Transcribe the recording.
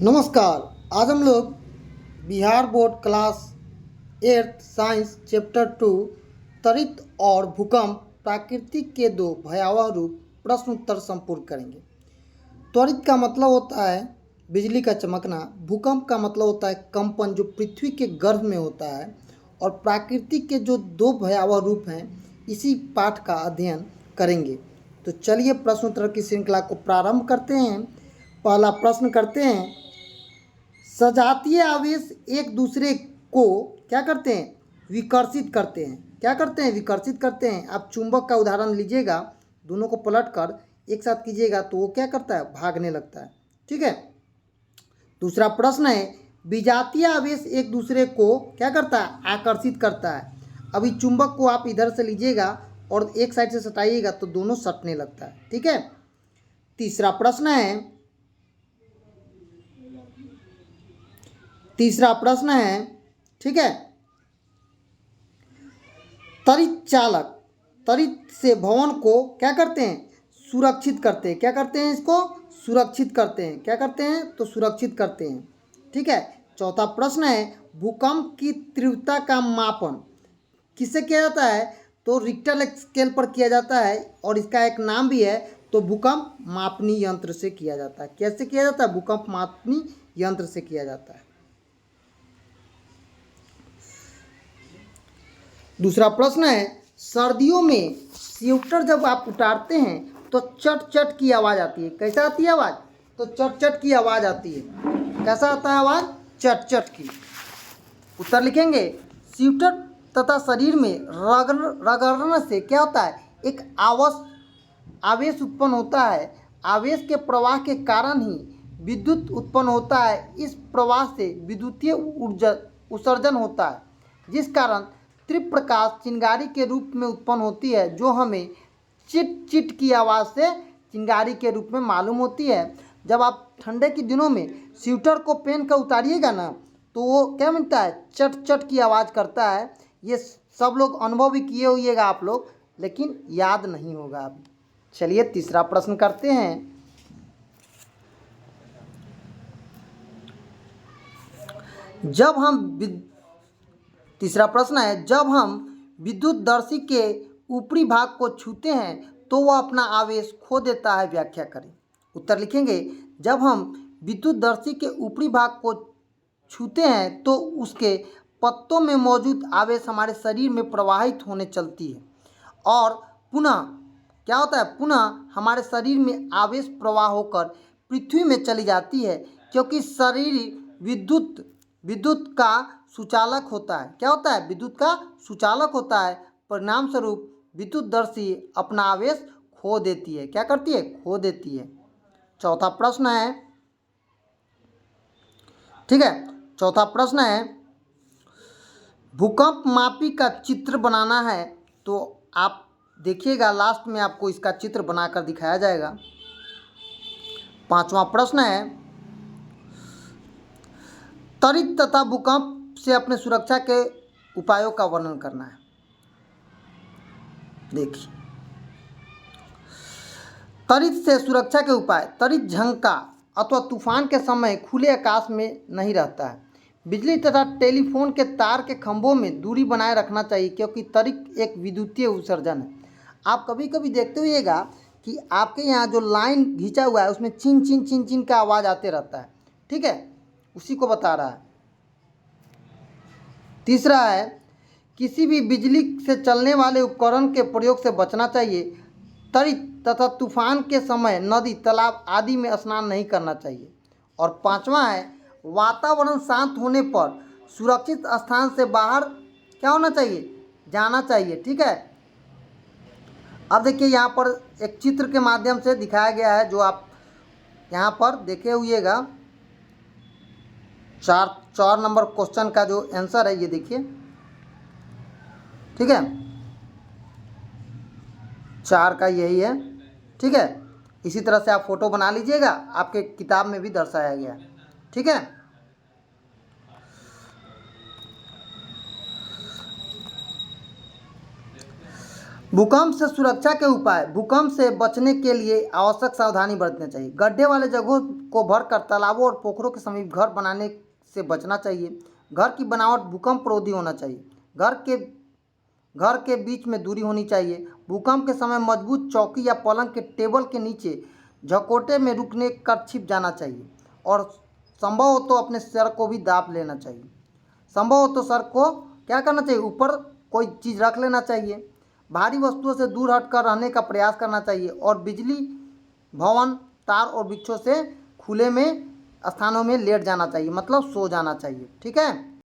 नमस्कार। आज हम लोग Bihar board class 8 science chapter 2 त्वरित और भूकंप प्राकृतिक के दो भयावह रूप प्रश्न उत्तर संपूर्ण करेंगे। त्वरित का मतलब होता है बिजली का चमकना, भूकंप का मतलब होता है कंपन जो पृथ्वी के गर्भ में होता है, और प्राकृतिक के जो दो भयावह रूप हैं इसी पाठ का अध्ययन करेंगे। तो चलिए प्रश्न उत्तर की श्रृंखला को प्रारंभ करते हैं। पहला प्रश्न करते हैं, सजातीय आवेश एक दूसरे को क्या करते हैं? विकर्षित करते हैं। क्या करते हैं? विकर्षित करते हैं। आप चुंबक का उदाहरण लीजिएगा, दोनों को पलटकर एक साथ कीजिएगा तो वो क्या करता है? भागने लगता है। ठीक है। दूसरा प्रश्न है, विजातीय आवेश एक दूसरे को क्या करता है? आकर्षित करता है। अभी चुंबक को आप इधर से लीजिएगा और एक साइड से सटाइएगा तो दोनों सटने लगता है। ठीक है। तीसरा प्रश्न है, ठीक है, त्वरित चालक त्वरित से भवन को क्या करते हैं? सुरक्षित करते हैं। क्या करते हैं? इसको सुरक्षित करते हैं। क्या करते हैं? तो सुरक्षित करते हैं। ठीक है। चौथा प्रश्न है, भूकंप की तीव्रता का मापन किससे किया जाता है? तो रिक्टर स्केल पर किया जाता है, और इसका एक नाम भी है, तो भूकंप मापनी यंत्र से किया जाता है। कैसे किया जाता है? भूकंप मापनी यंत्र से किया जाता है। दूसरा प्रश्न है, सर्दियों में स्वेटर जब आप उतारते हैं तो चट चट की आवाज़ आती है। कैसा आती है आवाज़? तो चट चट की आवाज़ आती है। कैसा आता है आवाज़? चट चट की। उत्तर लिखेंगे, स्वेटर तथा शरीर में रगड़ने से क्या होता है? एक आवेश उत्पन्न होता है। आवेश के प्रवाह के कारण ही विद्युत उत्पन्न होता है। इस प्रवाह से विद्युतीय ऊर्जा उत्सर्जन होता है, जिस कारण तीव्र प्रकाश चिंगारी के रूप में उत्पन्न होती है, जो हमें चिट चिट की आवाज़ से चिंगारी के रूप में मालूम होती है। जब आप ठंडे के दिनों में स्वेटर को पहन कर उतारिएगा ना, तो वो क्या मिलता है? चट चट की आवाज़ करता है। ये सब लोग अनुभव भी किए होइएगा आप लोग, लेकिन याद नहीं होगा अभी। चलिए तीसरा प्रश्न करते हैं। तीसरा प्रश्न है, जब हम विद्युतदर्शी के ऊपरी भाग को छूते हैं तो वह अपना आवेश खो देता है। व्याख्या करें। उत्तर लिखेंगे, जब हम विद्युतदर्शी के ऊपरी भाग को छूते हैं तो उसके पत्तों में मौजूद आवेश हमारे शरीर में प्रवाहित होने चलती है, और पुनः क्या होता है? पुनः हमारे शरीर में आवेश प्रवाह होकर पृथ्वी में चली जाती है, क्योंकि शरीर विद्युत का सुचालक होता है। क्या होता है? विद्युत का सुचालक होता है। परिणाम स्वरूप विद्युतदर्शी अपना आवेश खो देती है। क्या करती है? खो देती है। चौथा प्रश्न है, ठीक है, चौथा प्रश्न है, भूकंप मापी का चित्र बनाना है। तो आप देखिएगा, लास्ट में आपको इसका चित्र बनाकर दिखाया जाएगा। पांचवा प्रश्न है, त्वरित तथा भूकंप से अपने सुरक्षा के उपायों का वर्णन करना है। देखिए, त्वरित से सुरक्षा के उपाय। त्वरित झंका अथवा तूफान के समय खुले आकाश में नहीं रहता है। बिजली तथा टेलीफोन के तार के खंभों में दूरी बनाए रखना चाहिए, क्योंकि त्वरित एक विद्युतीय उत्सर्जन है। आप कभी कभी देखते हुइएगा कि आपके यहाँ जो लाइन खींचा हुआ है उसमें चिन चिन चिन चिन का आवाज़ आते रहता है। ठीक है, उसी को बता रहा है। तीसरा है, किसी भी बिजली से चलने वाले उपकरण के प्रयोग से बचना चाहिए। त्वरित तथा तूफान के समय नदी, तालाब आदि में स्नान नहीं करना चाहिए। और पांचवा है, वातावरण शांत होने पर सुरक्षित स्थान से बाहर क्या होना चाहिए? जाना चाहिए। ठीक है। अब देखिए, यहाँ पर एक चित्र के माध्यम से दिखाया गया है, जो आप यहाँ पर देखे हुइएगा। चार नंबर क्वेश्चन का जो आंसर है ये देखिए। ठीक है, 4 का यही है। ठीक है, इसी तरह से आप फोटो बना लीजिएगा, आपके किताब में भी दर्शाया गया। ठीक है। भूकंप से सुरक्षा के उपाय। भूकंप से बचने के लिए आवश्यक सावधानी बरतनी चाहिए। गड्ढे वाले जगहों को भरकर तालाबों और पोखरों के समीप घर बनाने से बचना चाहिए। घर की बनावट भूकंप रोधी होना चाहिए। घर के बीच में दूरी होनी चाहिए। भूकंप के समय मजबूत चौकी या पलंग के टेबल के नीचे झकोटे में रुकने कर छिप जाना चाहिए और संभव हो तो अपने सर को भी दाब लेना चाहिए। संभव हो तो सर को क्या करना चाहिए, ऊपर कोई चीज़ रख लेना चाहिए। भारी वस्तुओं से दूर हटकर रहने का प्रयास करना चाहिए और बिजली, भवन, तार और वृक्षों से खुले में स्थानों में लेट जाना चाहिए, मतलब सो जाना चाहिए। ठीक है।